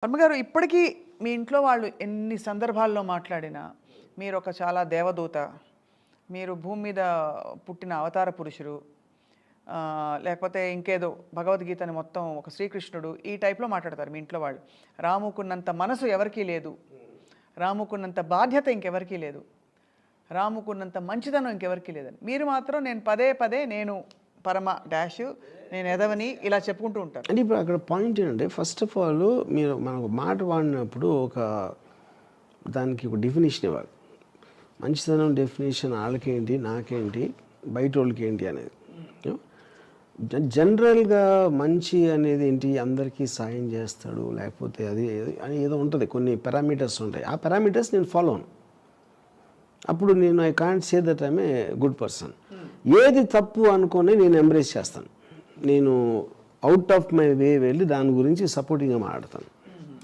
వర్మగారు ఇప్పటికీ మీ ఇంట్లో వాళ్ళు ఎన్ని సందర్భాల్లో మాట్లాడినా మీరొక చాలా దేవదూత, మీరు భూమి మీద పుట్టిన అవతార పురుషుడు, లేకపోతే ఇంకేదో భగవద్గీతని మొత్తం ఒక శ్రీకృష్ణుడు ఈ టైప్‌లో మాట్లాడతారు మీ ఇంట్లో వాళ్ళు. రాముకున్నంత మనసు ఎవరికీ లేదు. రాముకున్నంత బాధ్యత ఇంకెవరికీ లేదు. రాముకున్నంత మంచితనం ఇంకెవరికీ లేదని. మీరు మాత్రం నేను పదే పదే నేను పరమ డాష్, నేను ఎదవని ఇలా చెప్పుకుంటూ ఉంటారు. అంటే ఇప్పుడు అక్కడ పాయింట్ ఏంటంటే ఫస్ట్ ఆఫ్ ఆల్ మీరు మనకు మాట వాడినప్పుడు దానికి ఒక డెఫినేషన్ ఇవ్వాలి. మంచితనం డెఫినేషన్ వాళ్ళకేంటి, నాకేంటి, బయట వాళ్ళకి ఏంటి అనేది. జనరల్గా మంచి అనేది ఏంటి, అందరికీ సాయం చేస్తాడు, లేకపోతే అది అని ఏదో ఉంటుంది, కొన్ని పారామీటర్స్ ఉంటాయి. ఆ పారామీటర్స్ నేను ఫాలో అను. అప్పుడు నేను I can't say that I'm a good person. ఏది తప్పు అనుకొని నేను ఎంబ్రేస్ చేస్తాను. నేను అవుట్ ఆఫ్ మై వే వెళ్ళి దాని గురించి సపోర్టింగ్గా మాట్లాడతాను.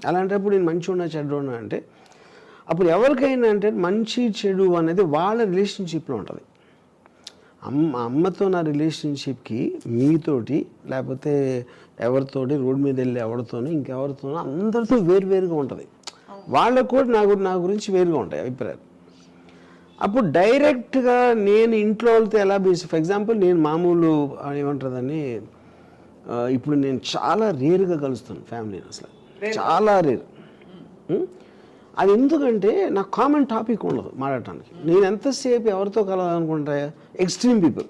అలాంటప్పుడు నేను మంచి ఉన్నా చెడు ఉన్నా అంటే అప్పుడు అంటే మంచి చెడు అనేది వాళ్ళ రిలేషన్షిప్లో ఉంటుంది. అమ్మతో నా రిలేషన్షిప్కి మీతోటి, లేకపోతే ఎవరితోటి రోడ్ మీద వెళ్ళి ఎవరితోనో ఇంకెవరితోనో అందరితో వేరువేరుగా ఉంటుంది. వాళ్ళకు కూడా నా గురించి వేరుగా ఉంటాయి అభిప్రాయాలు. అప్పుడు డైరెక్ట్గా నేను ఇంట్లో వాళ్ళతో ఎలా ఫర్ ఎగ్జాంపుల్ నేను మామూలు ఏమంటుందని ఇప్పుడు నేను చాలా రేర్గా కలుస్తాను ఫ్యామిలీని, అసలు చాలా రేర్. అది ఎందుకంటే నాకు కామన్ టాపిక్ ఉండదు మాట్లాడటానికి. నేను ఎంతసేపు ఎవరితో కలవాలనుకుంటా, ఎక్స్ట్రీమ్ పీపుల్,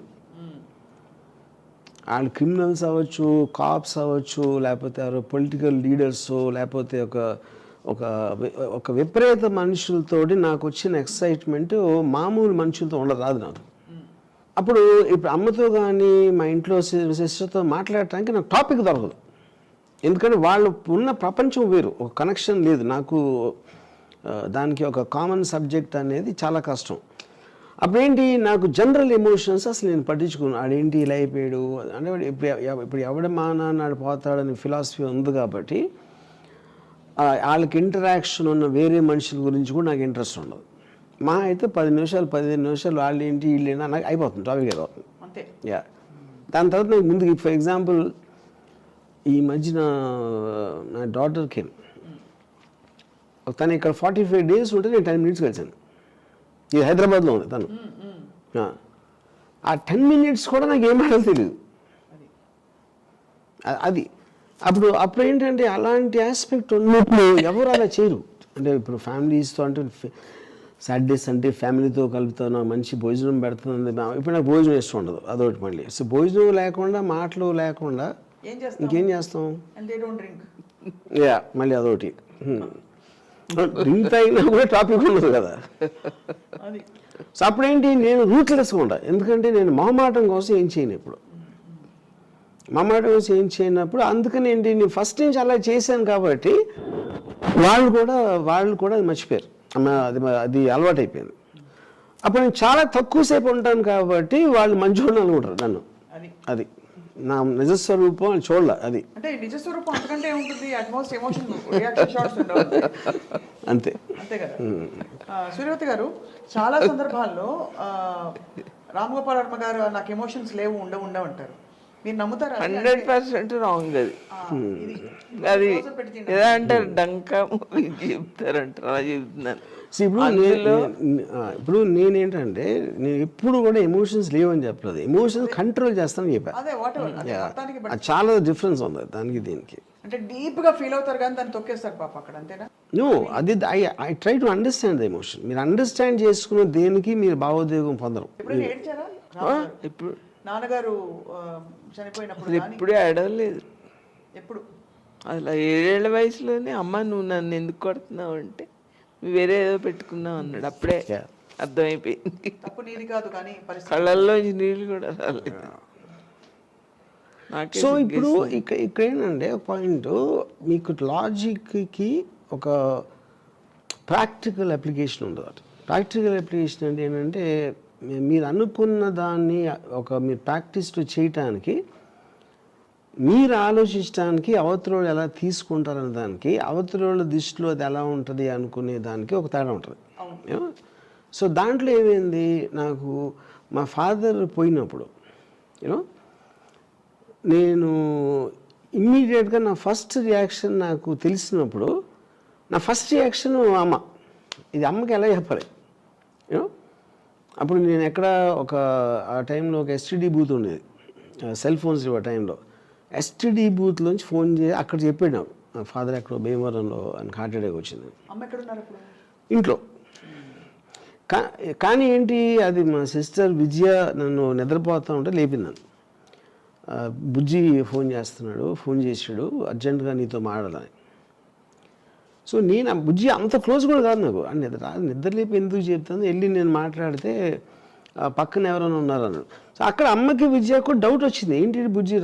వాళ్ళు క్రిమినల్స్ అవ్వచ్చు, కాప్స్ అవ్వచ్చు, లేకపోతే ఎవరో పొలిటికల్ లీడర్స్, లేకపోతే ఒక విపరీత మనుషులతోటి నాకు వచ్చిన ఎక్సైట్మెంట్ మామూలు మనుషులతో రాదు నాకు. అప్పుడు ఇప్పుడు అమ్మతో కానీ మా ఇంట్లో సిస్టర్తో మాట్లాడటానికి నాకు టాపిక్ దొరకదు. ఎందుకంటే వాళ్ళు ఉన్న ప్రపంచం వేరు, ఒక కనెక్షన్ లేదు నాకు. దానికి ఒక కామన్ సబ్జెక్ట్ అనేది చాలా కష్టం. అప్పుడేంటి, నాకు జనరల్ ఎమోషన్స్ అసలు నేను పట్టించుకున్నాను. ఆడేంటి ఇలా అయిపోయాడు అంటే, ఇప్పుడు ఎవడ మానాడు పోతాడని ఫిలాసఫీ ఉంది కాబట్టి వాళ్ళకి ఇంటరాక్షన్ ఉన్న వేరే మనుషుల గురించి కూడా నాకు ఇంట్రెస్ట్ ఉండదు. మా అయితే 10 నిమిషాలు 15 నిమిషాలు వాళ్ళు ఏంటి వీళ్ళు ఏంటి నాకు అయిపోతుంది, టాపిక్ అయిపోతుంది. యా, దాని తర్వాత నాకు ముందుకి ఫర్ ఎగ్జాంపుల్ ఈ మధ్యన నా డాటర్కి తను ఇక్కడ 45 days ఉంటే నేను 10 minutes కలిసాను. ఇది హైదరాబాద్లో ఉంది తను. ఆ 10 minutes కూడా నాకు ఏం మాటలు తెలియదు. అది అప్పుడు ఏంటంటే అలాంటి ఆస్పెక్ట్ ఉన్నప్పుడు ఎవరు అలా చేయరు. అంటే ఇప్పుడు ఫ్యామిలీస్తో అంటే సాటర్డేస్ అంటే ఫ్యామిలీతో కలుపుతాను, మంచి భోజనం పెడుతుంది. ఇప్పుడు నాకు భోజనం ఇష్టం ఉండదు, అదొకటి. మళ్ళీ సో భోజనం లేకుండా, మాటలు లేకుండా ఇంకేం చేస్తాం? యా, మళ్ళీ అదొకటి. డ్రింక్ తాగినా కూడా టాపిక్ ఉండదు కదా. సో అప్పుడేంటి, నేను రూట్లెస్గా ఉంటాను. ఎందుకంటే నేను మొహమాటం కోసం ఏం చేయను. ఇప్పుడు మొహమాటం కోసం ఏం చేయనప్పుడు అందుకని ఏంటి, నేను ఫస్ట్ నుంచి అలా చేశాను కాబట్టి వాళ్ళు కూడా అది మర్చిపోయారు. అది అలవాటు అయిపోయింది. అప్పుడు నేను చాలా తక్కువసేపు ఉంటాను కాబట్టి వాళ్ళు మంచిగా అనుకుంటారు నన్ను. అది నా నిజస్వరూపం అని చూడాల. అది అంటే నిజస్వరూపం అంతకంటే ఏముంటుంది, అట్మోస్ట్ ఎమోషన్ రియాక్షన్ షాట్స్ ఉండవు. అంతే కదా. సూర్యవతి గారు, చాలా సందర్భాల్లో రామ్గోపాల్ వర్మ గారు నాకు ఎమోషన్స్ లేవు, ఉండవంటారు. మీరు నమ్ముతారా? 100% రాంగ్. అది ఎలా అంటారు, డంకా చెప్తారంటారు, అలా చెప్తున్నాను. ఇప్పుడు నేనేంటంటే నేను ఎప్పుడు కూడా ఎమోషన్స్ లేవని చెప్పలేదు, ఎమోషన్స్ కంట్రోల్ చేస్తానని చెప్పాను. చాలా డిఫరెన్స్ ఉంది దానికి దీనికి. అంటే డీప్ గా ఫీల్ అవుతారు కానీ దాన్ని తొక్కేస్తారు పాప అక్కడ, అంతేనా? నో, అది I try to understand the emotion. మీరు అండర్స్టాండ్ చేసుకున్న దేనికి మీరు భావోద్వేగం పొందరు. ఇప్పుడు నాన్నగారు చనిపోయినప్పుడు ఎప్పుడే అడగలేదు. ఎప్పుడు అలా 7 ఏళ్ల వయసులోనే అమ్మ నువ్వు నన్ను ఎందుకు కొడుతున్నావు అంటే వేరే ఏదో పెట్టుకున్నావు అన్నాడు. అప్పుడే అర్థమైపోయింది. కళ్ళల్లో నీళ్ళు కూడా రాలేదు. సో ఇప్పుడు ఇక్కడ ఏంటంటే పాయింట్, మీకు లాజిక్కి ఒక ప్రాక్టికల్ అప్లికేషన్ ఉండదు. ప్రాక్టికల్ అప్లికేషన్ అంటే ఏంటంటే, మీరు అనుకున్న దాన్ని మీరు ప్రాక్టీస్ చేయటానికి, మీరు ఆలోచించడానికి, అవతలోళ్ళు ఎలా తీసుకుంటారనే దానికి, అవతలోళ్ళ దృష్టిలో అది ఎలా ఉంటుంది అనుకునే దానికి ఒక తేడా ఉంటుంది. సో దాంట్లో ఏమైంది, నాకు మా ఫాదర్ పోయినప్పుడు నేను ఇమ్మీడియట్గా నా ఫస్ట్ రియాక్షన్ నాకు తెలిసినప్పుడు నా ఫస్ట్ రియాక్షన్ అమ్మ. ఇది అమ్మకి ఎలా చెప్పాలి యూనో. అప్పుడు నేను ఎక్కడ ఆ టైంలో ఒక ఎస్టీడీ బూత్ ఉండేది, సెల్ ఫోన్స్ ఇవ్వ టైంలో. ఎస్టీడీ బూత్లోంచి ఫోన్ చేసి అక్కడ చెప్పాడు నాకు, ఫాదర్ ఎక్కడో భీమవరంలో ఆయనకు హార్ట్ అటాక్ వచ్చింది. అమ్మ ఎక్కడ ఉన్నారు అప్పుడు? ఇంట్లో. కానీ ఏంటి, అది మా సిస్టర్ విజయ నన్ను నిద్రపోతూ ఉంటే లేపింది. బుజ్జి ఫోన్ చేశాడు అర్జెంటుగా నీతో మాట్లాడాలని. సో నేను బుజ్జి అంత క్లోజ్ కూడా కాదు నాకు, నిద్ర లేపి ఎందుకు చెప్తాను, వెళ్ళి నేను మాట్లాడితే పక్కన ఎవరైనా ఉన్నారన్నాడు. సో అక్కడ అమ్మకి విజయకు డౌట్ వచ్చింది, ఏంటి బుజ్జి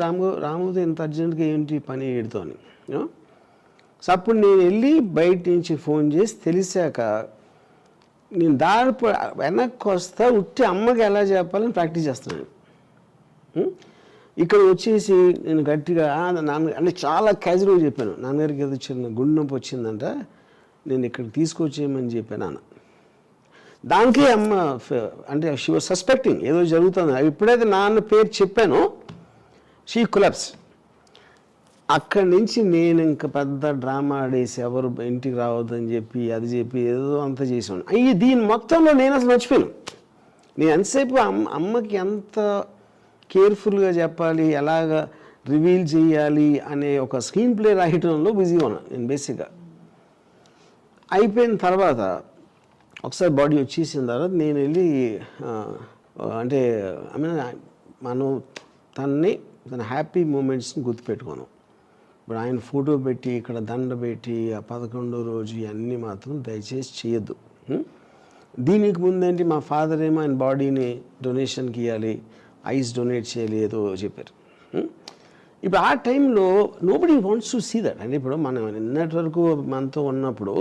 రాముతో ఇంత అర్జెంటుగా ఏంటి పని ఏడుతో అని. సో అప్పుడు నేను వెళ్ళి బయట నుంచి ఫోన్ చేసి తెలిసాక నేను వెనక్కి వస్తా ఉట్టి అమ్మకి ఎలా చెప్పాలని ప్రాక్టీస్ చేస్తున్నాను. ఇక్కడ వచ్చేసి నేను గట్టిగా నాన్న అంటే చాలా క్యాజువల్గా చెప్పాను, నాన్నగారికి ఏదో చిన్న గుండె నొప్పి వచ్చిందంట, నేను ఇక్కడికి తీసుకొచ్చేయమని చెప్పాను నాన్న. దానికి అమ్మ అంటే షీ వాజ్ సస్పెక్టింగ్ ఏదో జరుగుతుంది. ఎప్పుడైతే నాన్న పేరు చెప్పానో షీ కొలాప్స్. అక్కడి నుంచి నేను ఇంకా పెద్ద డ్రామా ఆడేసి ఎవరు ఇంటికి రావద్దని చెప్పి అది చెప్పి ఏదో అంతా చేసాను. దీని మొత్తంలో నేను అసలు మర్చిపోయాను. నేను ఎంతసేపు అమ్మకి ఎంత కేర్ఫుల్గా చెప్పాలి, ఎలాగ రివీల్ చేయాలి అనే ఒక స్క్రీన్ ప్లే రాయటంలో బిజీగా ఉన్నాను నేను బేసిక్గా. అయిపోయిన తర్వాత ఒకసారి బాడీ వచ్చేసిన తర్వాత నేను వెళ్ళి అంటే మనం తన హ్యాపీ మూమెంట్స్ని గుర్తుపెట్టుకోను. ఇప్పుడు ఆయన ఫోటో పెట్టి ఇక్కడ దండ పెట్టి ఆ 11వ రోజు ఇవన్నీ మాత్రం దయచేసి చేయొద్దు. దీనికి ముందేంటి మా ఫాదర్ ఏమో ఆయన బాడీని డొనేషన్కి ఇవ్వాలి, ఐస్ డొనేట్ చేయాలి ఏదో చెప్పారు. ఇప్పుడు ఆ టైంలో nobody wants to see that. అంటే ఇప్పుడు మనం నిన్నటి వరకు మనతో ఉన్నప్పుడు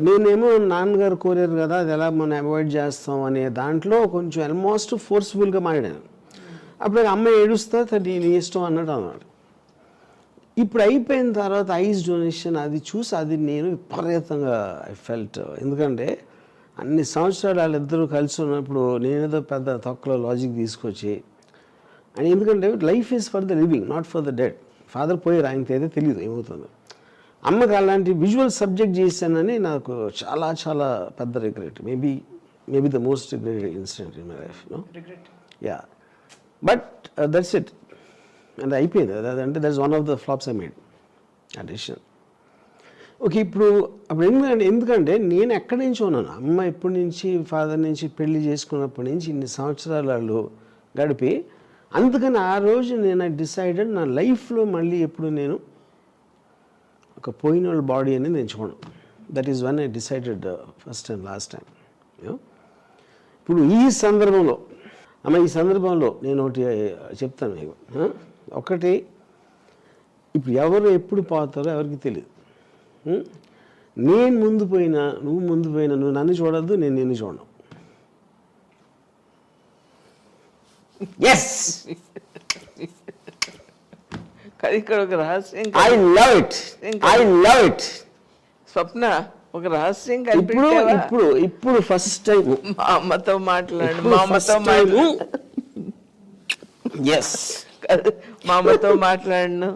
నేనేమో నాన్నగారు కోరారు కదా, అది ఎలా మనం అవాయిడ్ చేస్తాం అనే దాంట్లో కొంచెం ఆల్మోస్ట్ ఫోర్స్ఫుల్గా మాట్లాడాను. అప్పుడు అమ్మ ఏడుస్తా నీ ఇష్టం అన్నట్టు అన్నాడు. ఇప్పుడు అయిపోయిన తర్వాత ఐస్ డొనేషన్ అది చూసి అది నేను విపరీతంగా ఐ ఫెల్ట్. ఎందుకంటే అన్ని సంవత్సరాలు వాళ్ళిద్దరూ కలిసి ఉన్నప్పుడు నేనేదో పెద్ద తొక్కలో లాజిక్ తీసుకొచ్చి అని, ఎందుకంటే life is for the living not for the dead. Father పోయారు, ఆయనకి అయితే తెలియదు ఏమవుతుందో. అమ్మకి అలాంటి విజువల్ సబ్జెక్ట్ చేశానని నాకు చాలా చాలా పెద్ద regret. Maybe the most regretted incident in my life. Yeah, but that's it. అంటే అయిపోయింది. అంటే that's one of the flops I made ఆ డెసిషన్. ఓకే, అప్పుడు ఎందుకంటే నేను ఎక్కడి నుంచి ఉన్నాను, అమ్మ ఎప్పటి నుంచి ఫాదర్ నుంచి పెళ్లి చేసుకున్నప్పటి నుంచి ఇన్ని సంవత్సరాలు వాళ్ళు గడిపి, అందుకని ఆ రోజు నేను డిసైడెడ్ నా లైఫ్లో మళ్ళీ ఎప్పుడు నేను ఒక పోయిన వాళ్ళ బాడీ అనేది ఎంచుకోను. That is one I decided first and last time. ఇప్పుడు ఈ సందర్భంలో నేను ఒకటి చెప్తాను మీకు. ఒకటి, ఇప్పుడు ఎవరు ఎప్పుడు పోతారో ఎవరికి తెలియదు. నేను ముందు పోయినా నువ్వు నన్ను చూడద్దు, నేను నిన్ను చూడను. ఎస్, ఇక్కడ ఒక రహస్యం, ఐ లవ్ ఇట్ స్వప్న, ఒక రహస్యం ఇప్పుడు ఫస్ట్ టైం మా అమ్మతో మాట్లాడు. ఎస్, మా అమ్మతో మాట్లాడను,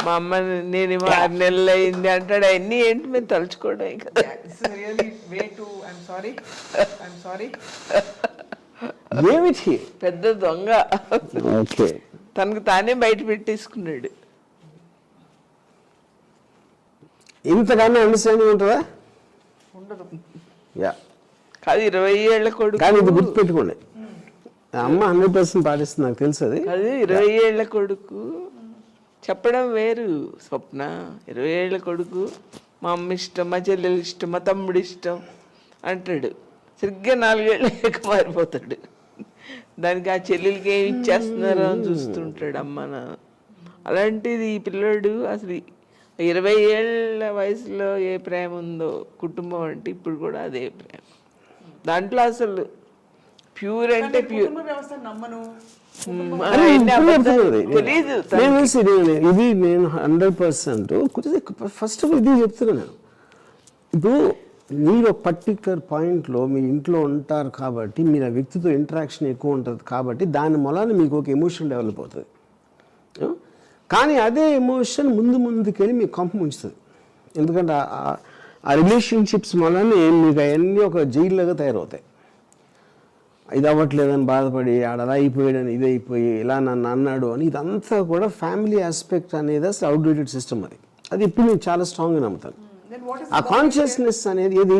మా అమ్మ నేనేమో 6 నెలలు అయింది అంటాడు. అవన్నీ ఏంటి మేము తలుచుకోవడం కదా. ఏమిటి పెద్ద దొంగ, ఓకే, తనకు తానే బయట పెట్టేసుకున్నాడు. ఇంతకన్నా అండర్స్టాండింగ్ ఉంటుందా? ఉండదు. యా, కాదు 20 ఏళ్ల కొడుకు. కానీ ఇది గుర్తుపెట్టుకోండి, అమ్మ 100% పాటిస్తుంది, నాకు తెలుసు అది. అది 20 ఏళ్ల కొడుకు చెప్పడం వేరు స్వప్న. 20 ఏళ్ల కొడుకు మా అమ్మ ఇష్టం, మా చెల్లెలు ఇష్టం, మా తమ్ముడు ఇష్టం అంటాడు. సరిగ్గా 4 ఏళ్ళకి మారిపోతాడు. దానికి ఆ చెల్లెలకి ఏమి ఇచ్చేస్తున్నారో అని చూస్తుంటాడు అమ్మ నాన్న. అలాంటిది ఈ పిల్లోడు అసలు 20 ఏళ్ళ వయసులో ఏ ప్రేమ ఉందో కుటుంబం అంటే ఇప్పుడు కూడా అదే ప్రేమ. దాంట్లో అసలు ప్యూర్ అంటే ప్యూర్. తెలీదు ఇది నేను 100% ఫస్ట్ ఆఫ్ ఆల్ ఇది చెప్తున్నాను. ఇప్పుడు మీరు ఒక పర్టికులర్ పాయింట్లో మీ ఇంట్లో ఉంటారు కాబట్టి, మీరు ఆ వ్యక్తితో ఇంటరాక్షన్ ఎక్కువ ఉంటుంది కాబట్టి దాని మూలాన మీకు ఒక ఎమోషన్ డెవలప్ అవుతుంది. కానీ అదే ఎమోషన్ ముందుకెళ్ళి మీకు కంప ఉంచుతుంది. ఎందుకంటే ఆ రిలేషన్షిప్స్ వల్లనే మీకు అవన్నీ ఒక జైల్లాగా తయారవుతాయి. ఇది అవ్వట్లేదని బాధపడి ఆడ అలా అయిపోయాడని ఇది అయిపోయి ఇలా నన్ను అన్నాడు అని, ఇదంతా కూడా ఫ్యామిలీ ఆస్పెక్ట్ అనేది అసలు అవుట్డేటెడ్ సిస్టమ్. అది ఇప్పుడు నేను చాలా స్ట్రాంగ్గా నమ్ముతాను. ఆ కాన్షియస్నెస్ అనేది ఏది